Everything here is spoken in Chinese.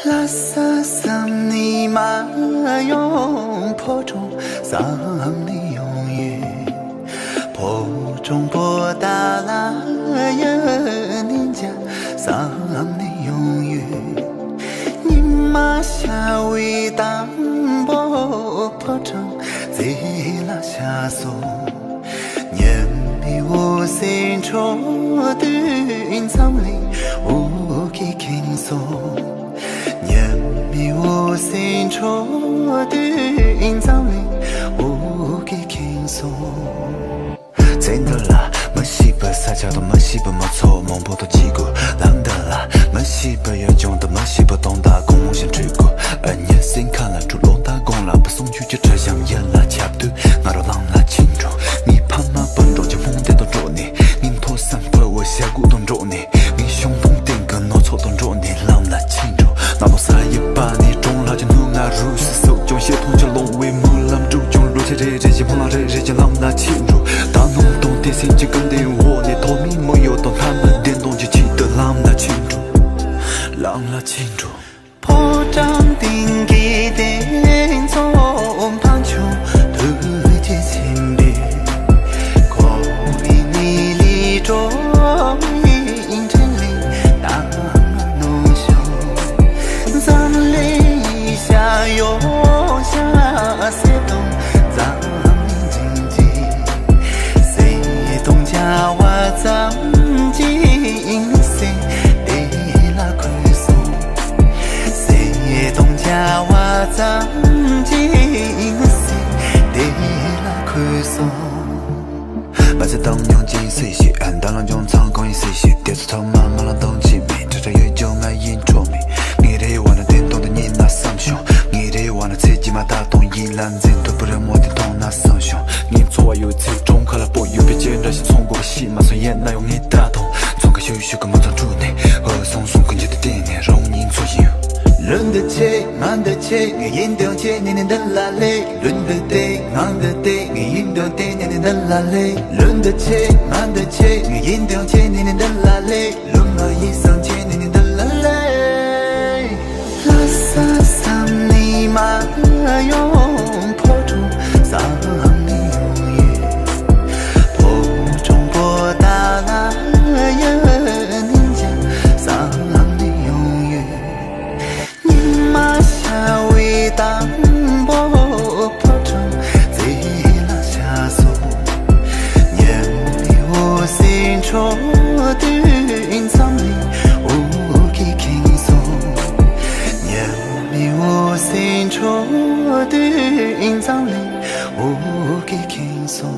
拉萨桑尼玛用坡中桑尼用语，坡中波达拉耶尼加桑尼用语，尼玛夏维当波坡中贼拉夏索，年比我心愁的云藏里无给轻松。比我心愁的隐藏里无给轻松。真的啦，没西北撒娇的没西北没错，梦不到几个浪的啦，没西北有种的没西北东大公梦想追过。年心看了主龙打工了，不送去就这样也啦，差不多我都浪了清楚。你怕嘛笨拙就梦得到着你，你拖三分我下鼓动着你，你胸痛定个脑错动着你，浪了清楚。那么撒一把你中了就能啊如是手中协同就龙为梦浪主中如此这些碰浪这些浪了清楚。大弄懂的心情跟的我你透明没有懂他们电动就记得浪了清楚，浪了清楚。破张定给的从旁球对接前边，过比你里中阴真里大弄秀，咱里下有下谁懂咱经济，谁懂家话咱经谁的拉亏松，谁懂家话咱经谁的拉亏松。把这当用尽谁写，按当浪中藏公益谁写，电视头慢慢浪动起面，这有一种爱引着面。你得玩的电动的你那上胸，你得玩的刺激嘛打动一篮子都不认我的动那上胸。你错话有一次中考了不有别见这些从过戏嘛所演那用你打动，从个休息个梦中住你，和松松跟着的电影容易左右。轮得起，慢得起，我引导起年年的拉力。轮得对，慢得对，我引导对年年的拉力。轮得起，慢得起，我引导起年年的拉力。轮马一上起年年的拉力。拉萨桑尼玛用坡中桑尼用语，坡中波达拉耶尼加桑尼用语。马夏维当波坡中贼拉夏索，年比我心愁的云藏里无给轻松，年比我心愁的云藏里无给轻松。